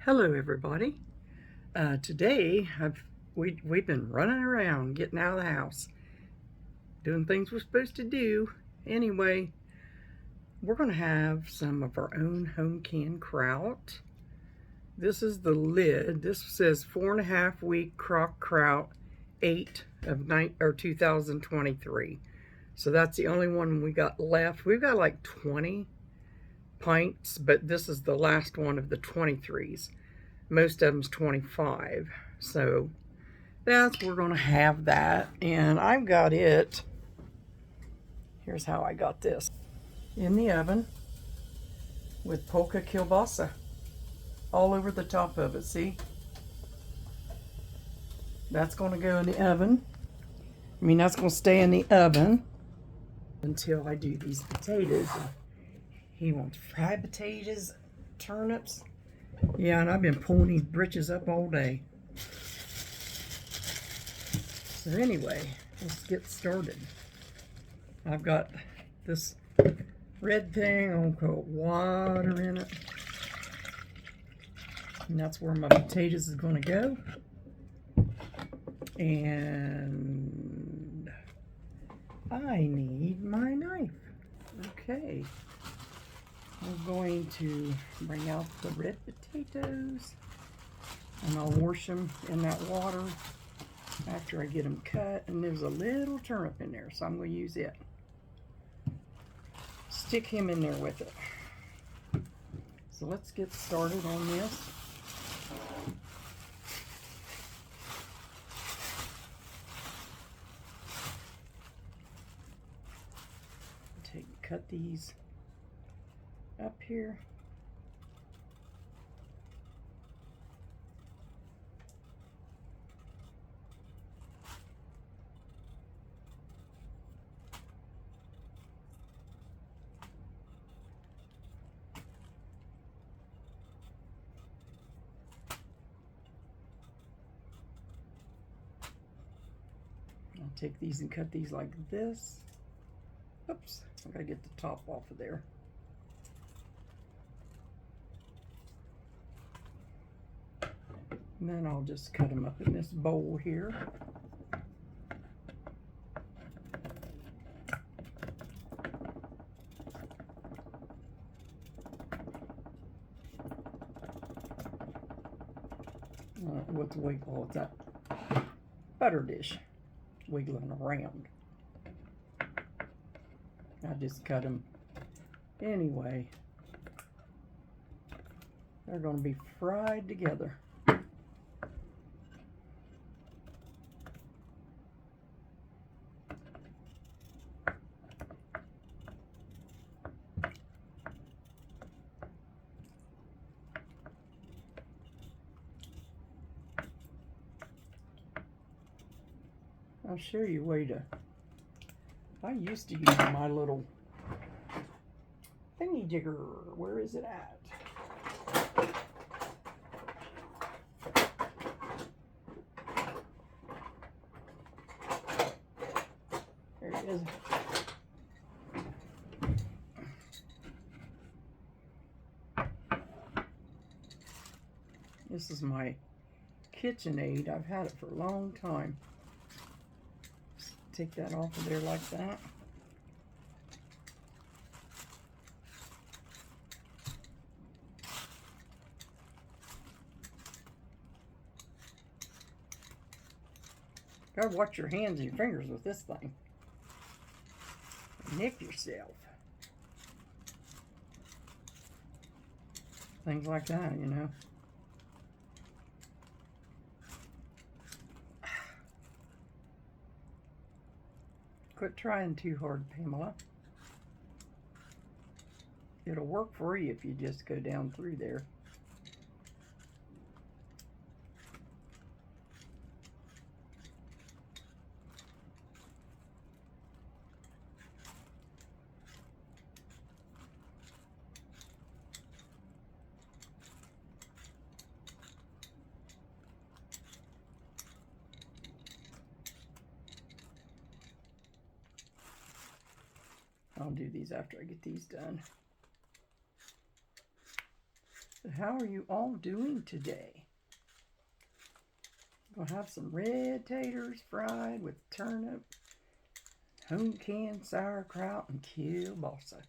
Hello, everybody. Today, we've been running around, getting out of the house, doing things we're supposed to do. Anyway, we're going to have some of our own home canned kraut. This is the lid. This says 4.5 week crock kraut, 8 of 2023. So that's the only one we got left. We've got like 20 pints, but this is the last one of the 23s. Most of them's 25, so we're gonna have that. And I've got it, here's how I got this, in the oven with polka kilbosa all over the top of it. See, that's gonna go in the oven. That's gonna stay in the oven until I do these potatoes. He wants fried potatoes, turnips. Yeah, and I've been pulling these britches up all day. So anyway, let's get started. I've got this red thing, I'll put water in it. And that's where my potatoes is going to go. And I need my knife. Okay. I'm going to bring out the red potatoes and I'll wash them in that water after I get them cut. And there's a little turnip in there, so I'm going to use it. Stick him in there with it. So let's get started on this. Cut these up here. I'll take these and cut these like this. Oops, I gotta get the top off of there. And then I'll just cut them up in this bowl here. What's wiggle? It's that butter dish wiggling around. I just cut them anyway. They're going to be fried together. I'll show you a way to. I used to use my little thingy jigger. Where is it at? There it is. This is my KitchenAid. I've had it for a long time. Take that off of there like that. Gotta watch your hands and your fingers with this thing. Nick yourself. Things like that, you know. Quit trying too hard, Pamela. It'll work for you if you just go down through there. I'll do these after I get these done. How are you all doing today? We'll have some red taters fried with turnip, home canned sauerkraut, and kilbosa.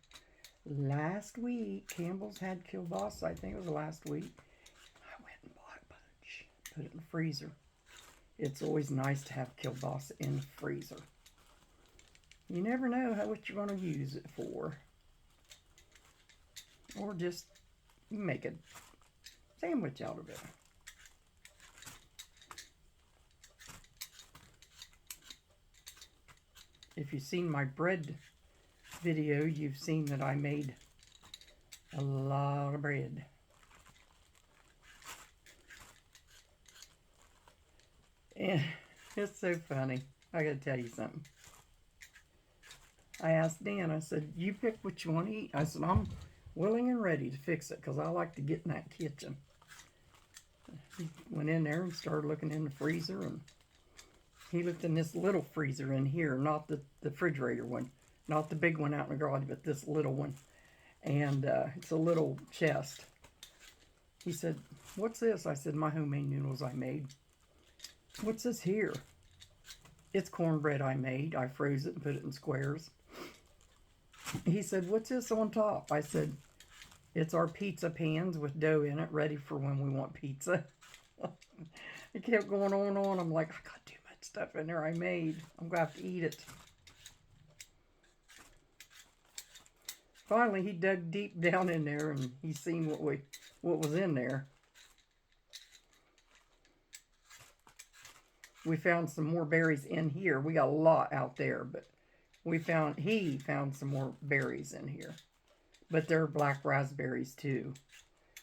Last week, Campbell's had kilbosa. I think it was last week. I went and bought a bunch, put it in the freezer. It's always nice to have kilbosa in the freezer. You never know what you're going to use it for. Or just make a sandwich out of it. If you've seen my bread video, you've seen that I made a lot of bread. And it's so funny. I gotta tell you something. I asked Dan, I said, you pick what you want to eat. I said, I'm willing and ready to fix it because I like to get in that kitchen. He went in there and started looking in the freezer, and he looked in this little freezer in here, not the refrigerator one, not the big one out in the garage, but this little one. And it's a little chest. He said, what's this? I said, my homemade noodles I made. What's this here? It's cornbread I made. I froze it and put it in squares. He said, what's this on top? I said, it's our pizza pans with dough in it, ready for when we want pizza. It kept going on and on. I'm like, I got too much stuff in there I made. I'm going to have to eat it. Finally, he dug deep down in there and he seen what was in there. We found some more berries in here. We got a lot out there, but he found some more berries in here. But they're black raspberries too.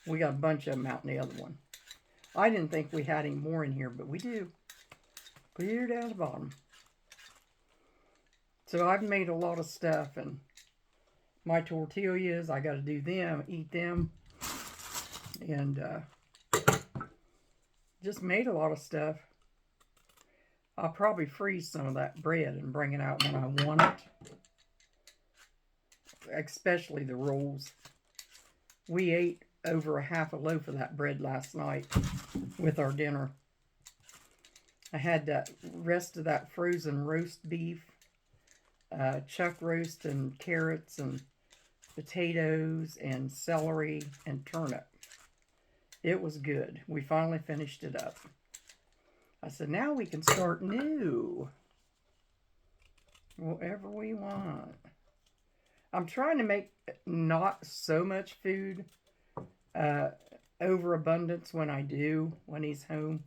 We got a bunch of them out in the other one. I didn't think we had any more in here, but we do. Clear down the bottom. So I've made a lot of stuff, and my tortillas, I got to do them, eat them, and just made a lot of stuff. I'll probably freeze some of that bread and bring it out when I want it. Especially the rolls. We ate over a half a loaf of that bread last night with our dinner. I had that rest of that frozen roast beef, chuck roast and carrots and potatoes and celery and turnip. It was good. We finally finished it up. I said, now we can start new. Whatever we want. I'm trying to make not so much food, overabundance when he's home,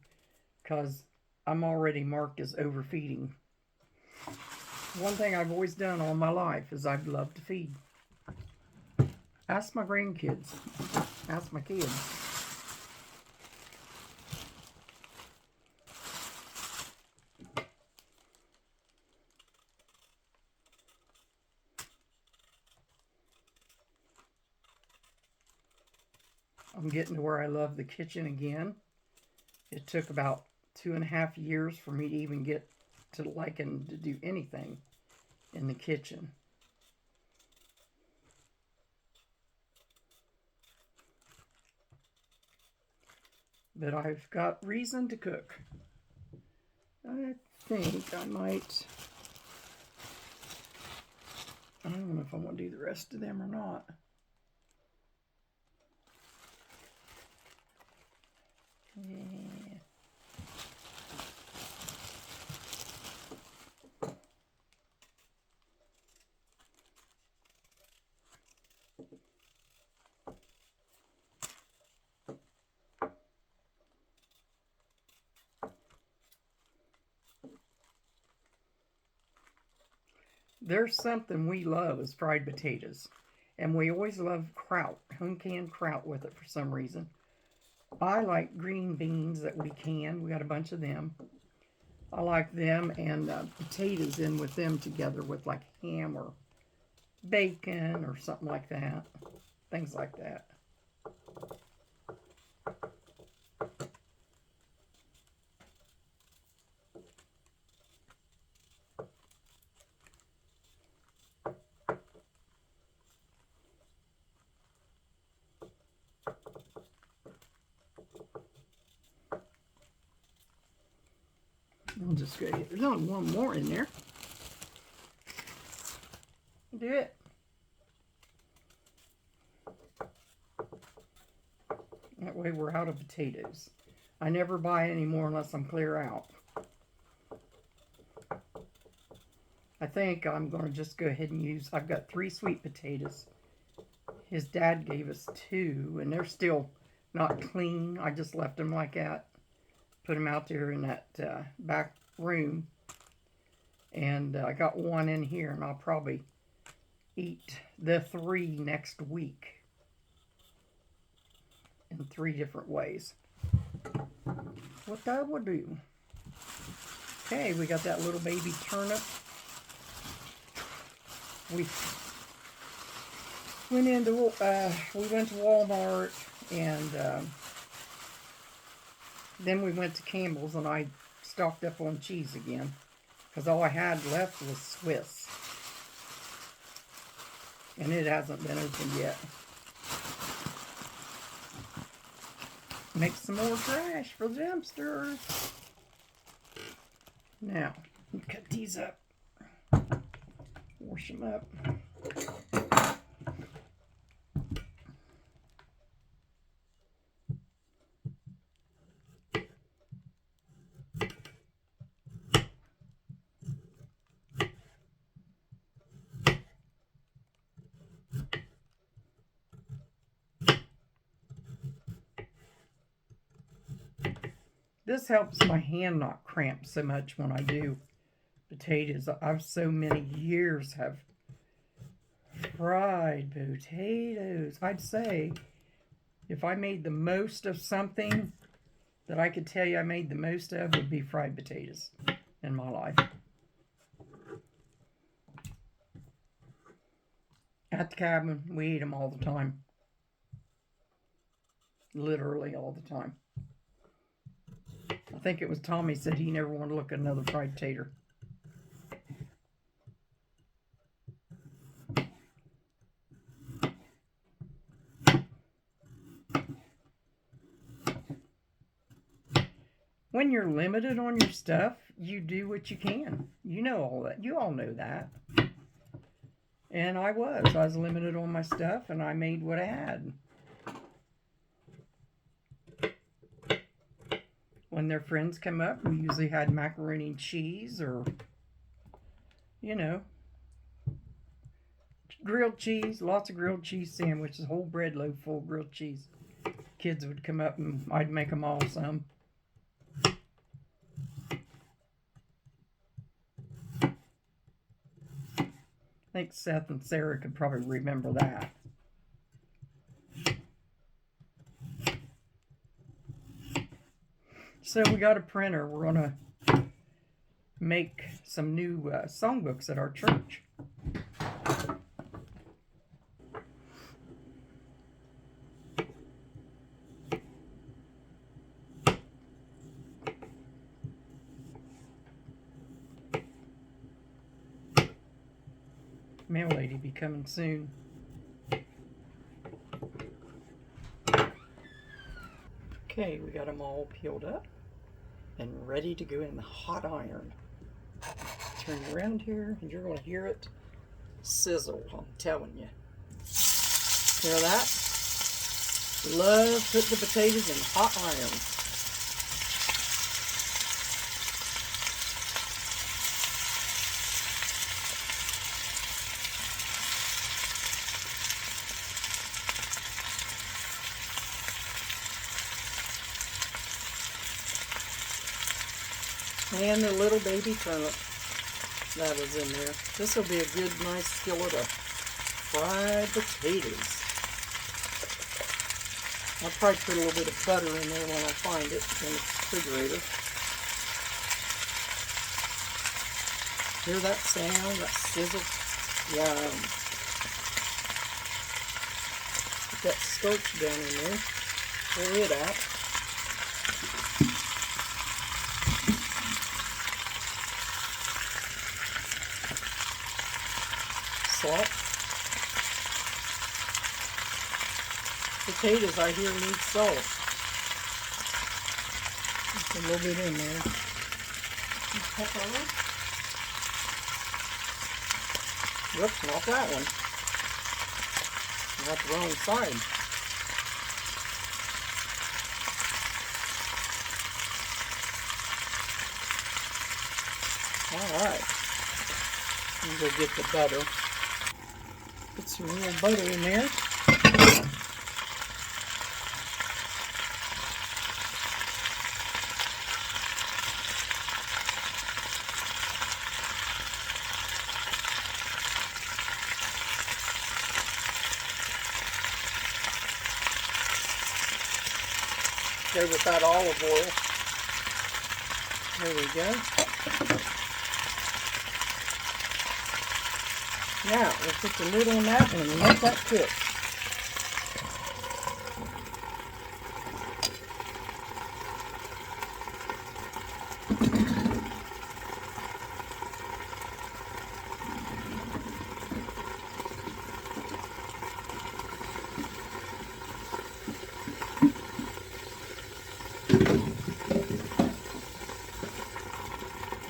because I'm already marked as overfeeding. One thing I've always done all my life is I've loved to feed. Ask my grandkids. Ask my kids. I'm getting to where I love the kitchen again. It took about 2.5 years for me to even get to liking to do anything in the kitchen. But I've got reason to cook. I think I might... I don't know if I want to do the rest of them or not. Yeah. There's something we love is fried potatoes. And we always love kraut, home canned kraut with it for some reason. I like green beans that we can. We got a bunch of them. I like them and potatoes in with them together with like ham or bacon or something like that. Things like that. I'll just go get, there's only one more in there. Do it. That way we're out of potatoes. I never buy any more unless I'm clear out. I think I'm going to just go ahead and use, I've got 3 sweet potatoes. His dad gave us 2, and they're still not clean. I just left them like that. Put them out there in that back room. And I got 1 in here, and I'll probably eat the 3 next week in 3 different ways. What that will do. Okay, we got that little baby turnip. We went to Walmart, and then we went to Campbell's, and I stocked up on cheese again because all I had left was Swiss, and it hasn't been opened yet. Make some more trash for the dumpsters. Now, cut these up. Wash them up. This helps my hand not cramp so much when I do potatoes. I've so many years have fried potatoes. I'd say if I made the most of something that I could tell you I made the most of, would be fried potatoes in my life. At the cabin, we eat them all the time. Literally all the time. I think it was Tommy said he never wanted to look at another fried tater. When you're limited on your stuff, you do what you can. You know all that. You all know that. And I was limited on my stuff, and I made what I had. When their friends come up, we usually had macaroni and cheese, or, you know, grilled cheese, lots of grilled cheese sandwiches, whole bread loaf full of grilled cheese. Kids would come up and I'd make them all some. I think Seth and Sarah could probably remember that. So we got a printer. We're going to make some new songbooks at our church. Mail lady be coming soon. Okay, we got them all peeled up and ready to go in the hot iron. Turn around here and you're going to hear it sizzle, I'm telling you. Hear that? Love putting the potatoes in hot iron. And the little baby turnip that was in there. This will be a good, nice skillet of fried potatoes. I'll probably put a little bit of butter in there when I find it in the refrigerator. Hear that sound, that sizzle? Yum. Put that starch down in there. Pour it out. Salt. Potatoes, I hear, need salt. Just a little bit in there. Pepper. Whoops, not that one. That's the wrong side. Alright. I'm going to get the butter. Put some real butter in there. Go with that olive oil. There we go. Now, we'll put the lid on that and let that cook.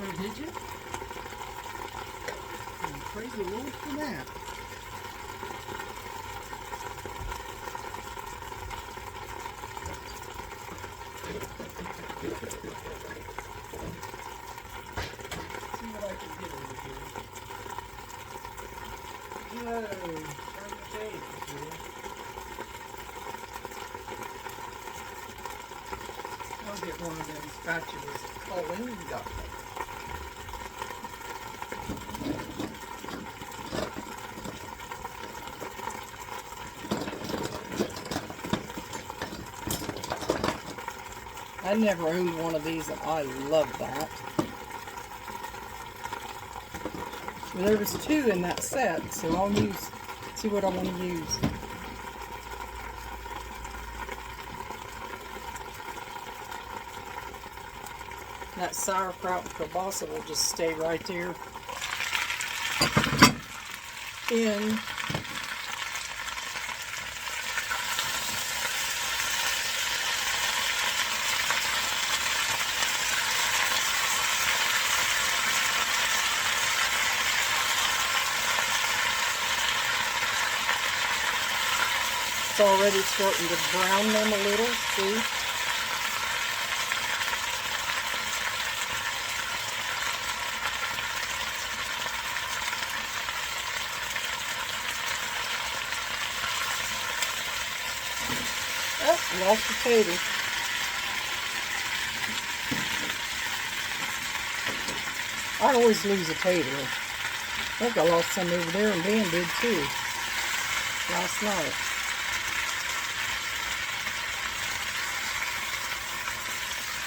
Oh, did you? Oh, praise the Lord for that. See what I can get over here. Whoa, turn the tables here. I'll get one of them spatulas. Oh, then you got them. I never owned one of these and I love that. Well, there was 2 in that set, so I'll see what I want to use. That sauerkraut and kielbasa will just stay right there in it's already starting to brown them a little, see? Oh, lost the tater. I always lose a tater. I think I lost some over there and Dan did too last night.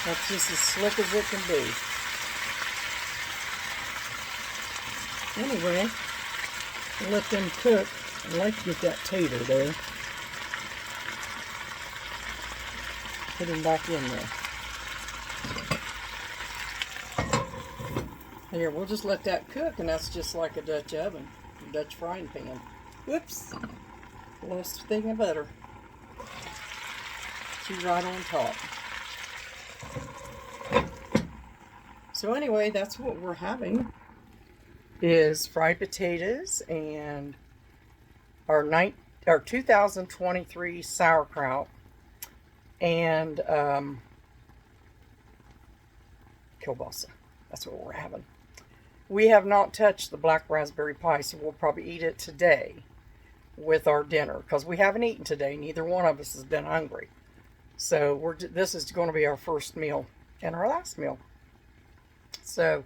That's just as slick as it can be. Anyway, we'll let them cook. I like to get that tater there. Put him back in there. Here, we'll just let that cook, and that's just like a Dutch oven, a Dutch frying pan. Whoops, lost a thing of butter. She's right on top. So anyway, that's what we're having, is fried potatoes and our 2023 sauerkraut and kielbasa. That's what we're having. We have not touched the black raspberry pie, so we'll probably eat it today with our dinner, because we haven't eaten today. Neither one of us has been hungry. So this is going to be our first meal and our last meal. So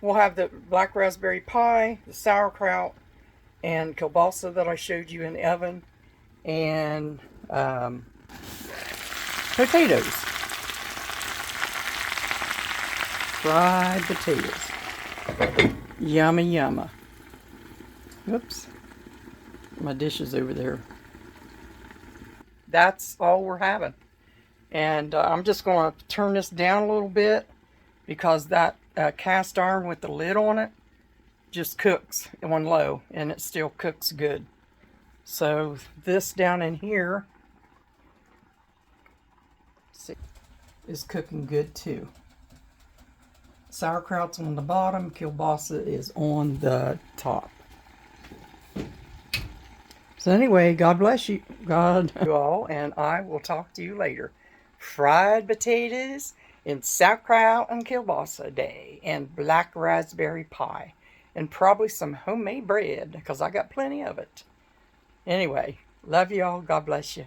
we'll have the black raspberry pie, the sauerkraut, and kielbasa that I showed you in the oven, and potatoes. Fried potatoes. Yummy, yummy. Whoops. My dish is over there. That's all we're having. And I'm just going to turn this down a little bit, because that cast iron with the lid on it just cooks on low, and it still cooks good. So this down in here, see, is cooking good too. Sauerkraut's on the bottom, kielbasa is on the top. So anyway, God bless you. God you all, and I will talk to you later. Fried potatoes and sauerkraut and kielbasa day, and black raspberry pie, and probably some homemade bread, because I got plenty of it. Anyway, love you all. God bless you.